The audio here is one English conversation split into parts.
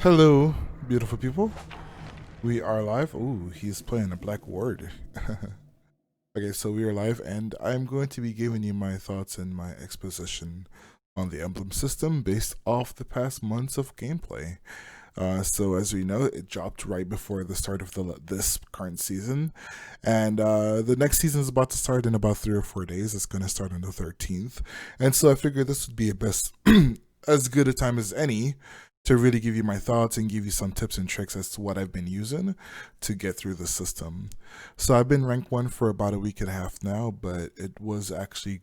Hello, beautiful people. We are live. Ooh, he's playing a black word. Okay, so we are live, and I'm going to be giving you my thoughts and my exposition on the Emblem system based off the past months of gameplay. So as we know, it dropped right before the start of this current season, and the next season is about to start in about 3 or 4 days. It's going to start on the 13th, and so I figured this would be a best as good a time as any to really give you my thoughts and give you some tips and tricks as to what I've been using to get through the system. So I've been rank 1 for about a week and a half now, but it was actually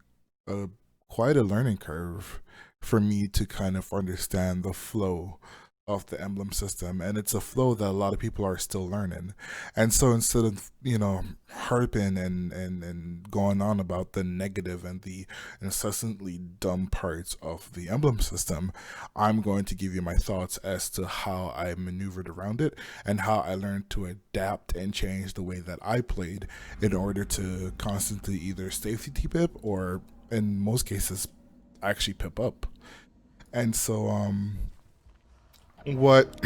quite a learning curve for me to kind of understand the flow of the emblem system, and it's a flow that a lot of people are still learning. And so instead of harping and going on about the negative and the incessantly dumb parts of the emblem system, I'm going to give you my thoughts as to how I maneuvered around it and how I learned to adapt and change the way that I played in order to constantly either safety pip or in most cases actually pip up. And so what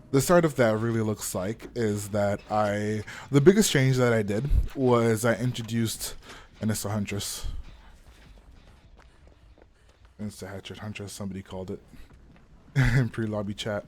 the start of that really looks like is that the biggest change that I did was I introduced an Insta Huntress. Insta Hatchet Huntress, somebody called it in pre-lobby chat.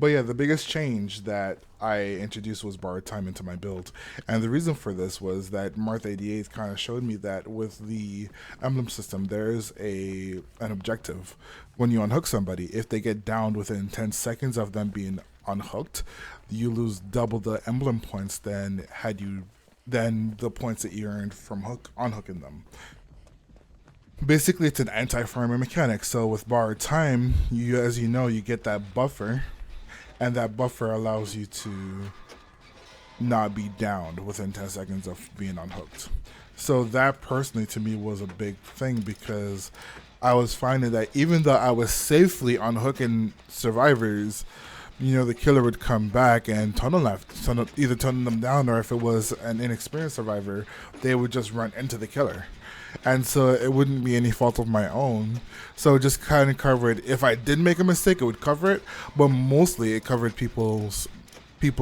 But yeah, the biggest change that I introduced was borrowed time into my build. And the reason for this was that Marth 88 kind of showed me that with the emblem system, there's an objective. When you unhook somebody, if they get downed within 10 seconds of them being unhooked, you lose double the emblem points than the points that you earned from unhooking them. Basically, it's an anti-farming mechanic. So with borrowed time, as you know, you get that buffer, and that buffer allows you to not be downed within 10 seconds of being unhooked. So that personally to me was a big thing, because I was finding that even though I was safely unhooking survivors, the killer would come back and either tunnel them down, or if it was an inexperienced survivor, they would just run into the killer. And so it wouldn't be any fault of my own. So it just kind of covered, if I did make a mistake, it would cover it, but mostly it covered people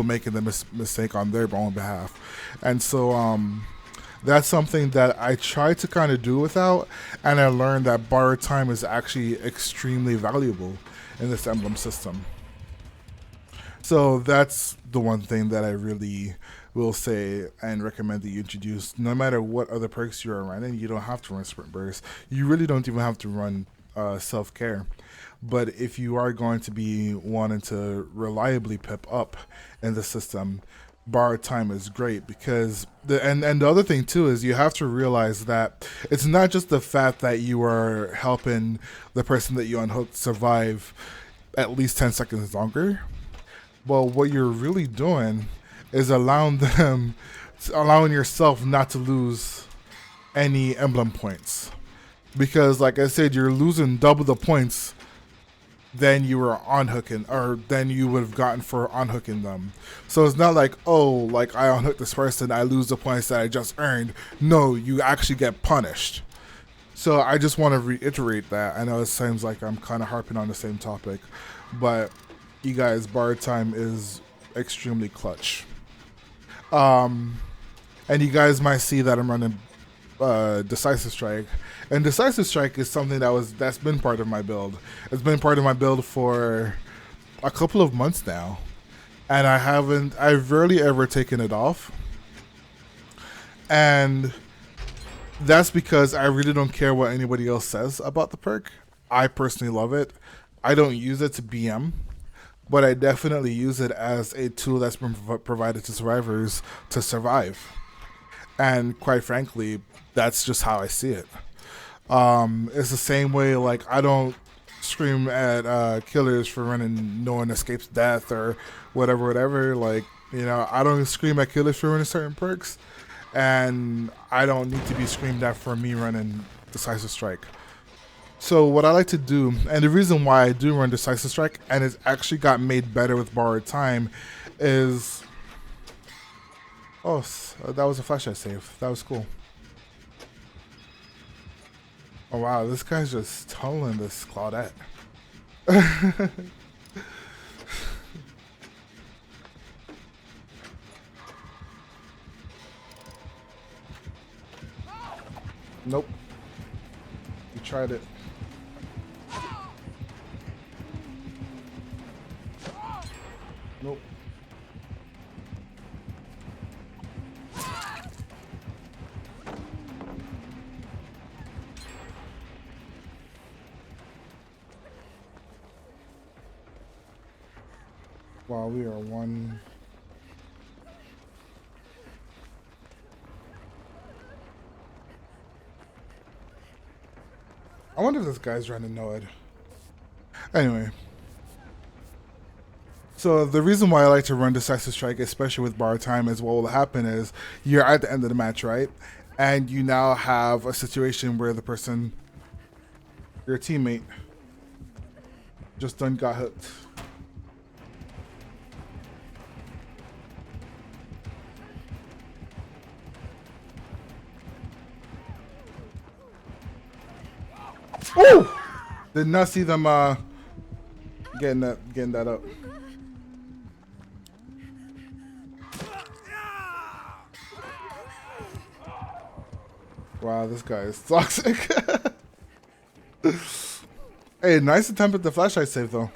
making the mistake on their own behalf. And so that's something that I tried to kind of do without, and I learned that borrowed time is actually extremely valuable in this emblem system. So that's the one thing that I really will say and recommend that you introduce. No matter what other perks you are running, you don't have to run sprint burst. You really don't even have to run self-care. But if you are going to be wanting to reliably pip up in the system, borrowed time is great, because the other thing too is you have to realize that it's not just the fact that you are helping the person that you unhooked survive at least 10 seconds longer. Well, what you're really doing is allowing yourself not to lose any emblem points. Because like I said, you're losing double the points than you were unhooking, or than you would have gotten for unhooking them. So it's not like, oh, like I unhooked this person, I lose the points that I just earned. No, you actually get punished. So I just want to reiterate that. I know it seems like I'm kind of harping on the same topic, but you guys, borrowed time is extremely clutch. And you guys might see that I'm running Decisive Strike, and Decisive Strike is something that's been part of my build. It's been part of my build for a couple of months now, and I've rarely ever taken it off, and that's because I really don't care what anybody else says about the perk. I personally love it. I don't use it to BM, but I definitely use it as a tool that's been provided to survivors to survive. And quite frankly, that's just how I see it. It's the same way, like, I don't scream at killers for running no one escapes death or whatever. Like, I don't scream at killers for running certain perks, and I don't need to be screamed at for me running Decisive Strike. So what I like to do, and the reason why I do run Decisive Strike, and it's actually got made better with borrowed time, is... Oh, that was a flashlight save. That was cool. Oh wow, this guy's just tunneling this Claudette. Nope. You tried it. Nope. Wow, we are one. I wonder if this guy's running Noed. Anyway. So the reason why I like to run Decisive Strike, especially with bar time, is what will happen is you're at the end of the match, right? And you now have a situation where the person, your teammate, just done got hooked. Oh! Did not see them getting that up. Wow, this guy is toxic. Hey, nice attempt at the flashlight save though.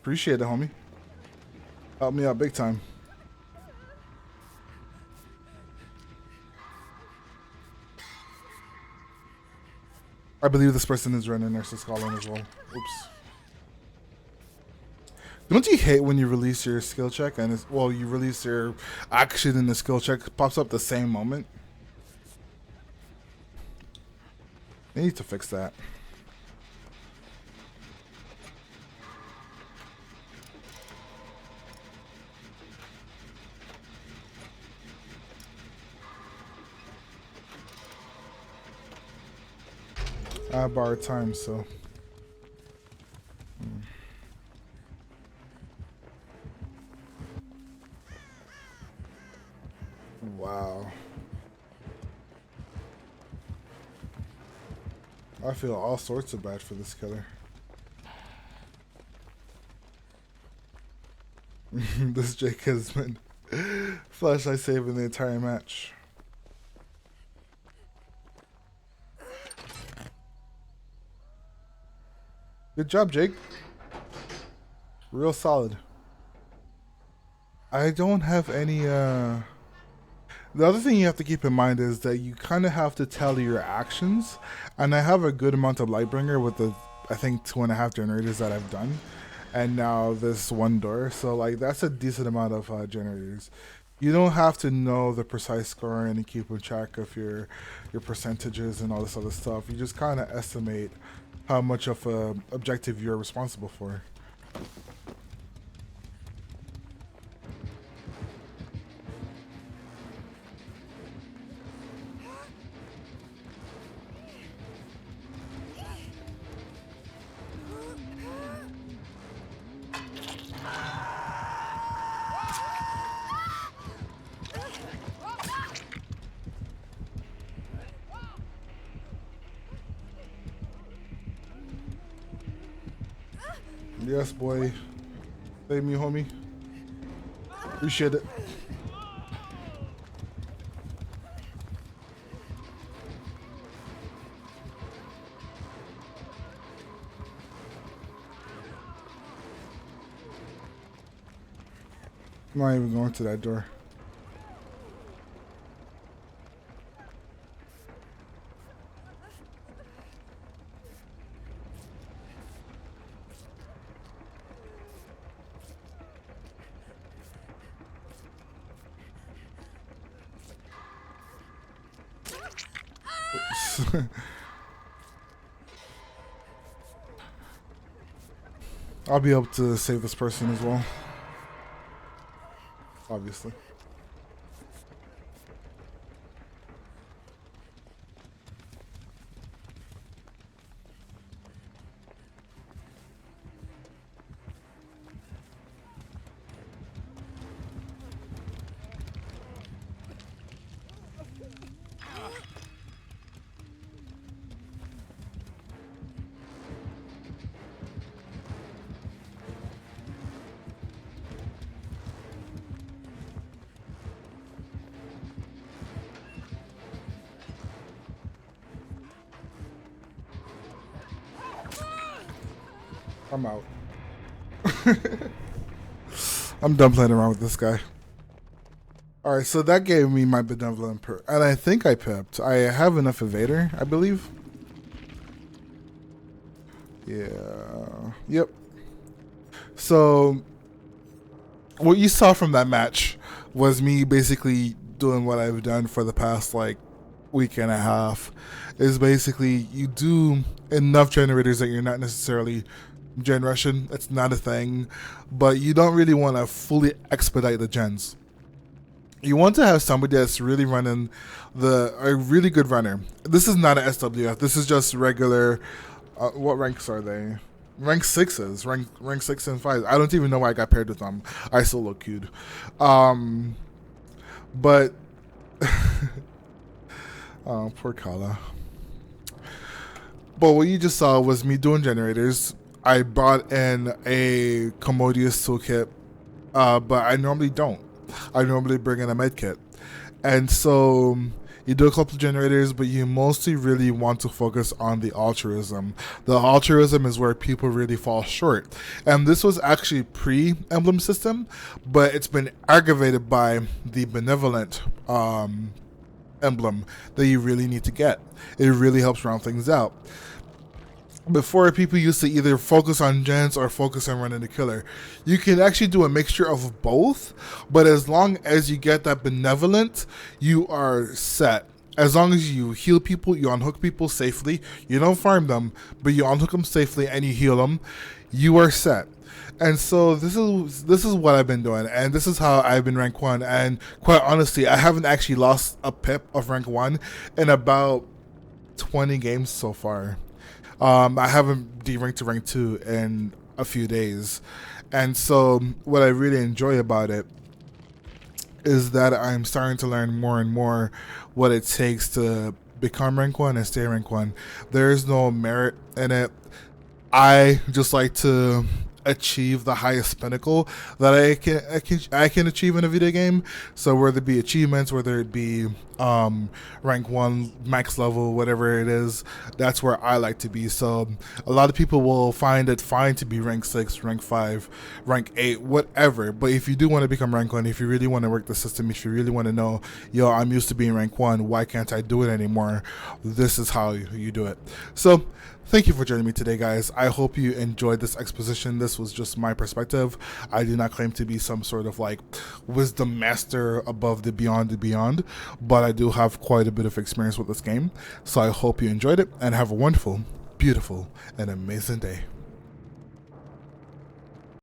Appreciate it, homie. Helped me out big time. I believe this person is running Nurse's Calling as well. Oops. Don't you hate when you release your skill check and you release your action and the skill check pops up the same moment? They need to fix that. I borrowed time, so. Wow. I feel all sorts of bad for this killer. This Jake has been flashlight saving the entire match. Good job, Jake. Real solid. I don't have any, The other thing you have to keep in mind is that you kind of have to tally your actions. And I have a good amount of Lightbringer with the, I think, 2.5 generators that I've done. And now this one door. So, like, that's a decent amount of generators. You don't have to know the precise score and keep track of your percentages and all this other stuff. You just kind of estimate how much of a objective you're responsible for. Yes, boy. Save me, homie. Appreciate it. I'm not even going to that door. I'll be able to save this person as well. Obviously. I'm out. I'm done playing around with this guy. Alright, so that gave me my benevolent and I think I pipped. I have enough evader, I believe. Yeah. Yep. So what you saw from that match was me basically doing what I've done for the past like week and a half. Is basically you do enough generators that you're not necessarily gen rushing. It's not a thing, but you don't really want to fully expedite the gens. You want to have somebody that's really running a really good runner. This is not an SWF. This is just regular. What ranks are they? Rank sixes, rank 6 and 5. I don't even know why I got paired with them. I solo queued, but oh, poor Kala. But what you just saw was me doing generators. I brought in a commodious toolkit, but I normally don't. I normally bring in a med kit. And so you do a couple of generators, but you mostly really want to focus on the altruism. The altruism is where people really fall short. And this was actually pre-emblem system, but it's been aggravated by the benevolent emblem that you really need to get. It really helps round things out. Before, people used to either focus on gens or focus on running the killer. You can actually do a mixture of both, but as long as you get that benevolent, you are set. As long as you heal people, you unhook people safely, you don't farm them, but you unhook them safely and you heal them, you are set. And so this is what I've been doing, and this is how I've been rank 1. And quite honestly, I haven't actually lost a pip of rank 1 in about 20 games so far. I haven't de-ranked to rank 2 in a few days. And so what I really enjoy about it is that I'm starting to learn more and more what it takes to become rank 1 and stay rank 1. There is no merit in it. I just like to achieve the highest pinnacle that I can achieve in a video game. So whether it be achievements, whether it be rank 1, max level, whatever it is, that's where I like to be. So a lot of people will find it fine to be rank 6, rank 5, rank 8, whatever. But if you do want to become rank 1, if you really want to work the system, if you really want to know, yo, I'm used to being rank 1, why can't I do it anymore? This is how you do it. So thank you for joining me today, guys. I hope you enjoyed this exposition. This was just my perspective. I do not claim to be some sort of like wisdom master above the beyond, but I do have quite a bit of experience with this game. So I hope you enjoyed it and have a wonderful, beautiful, and amazing day.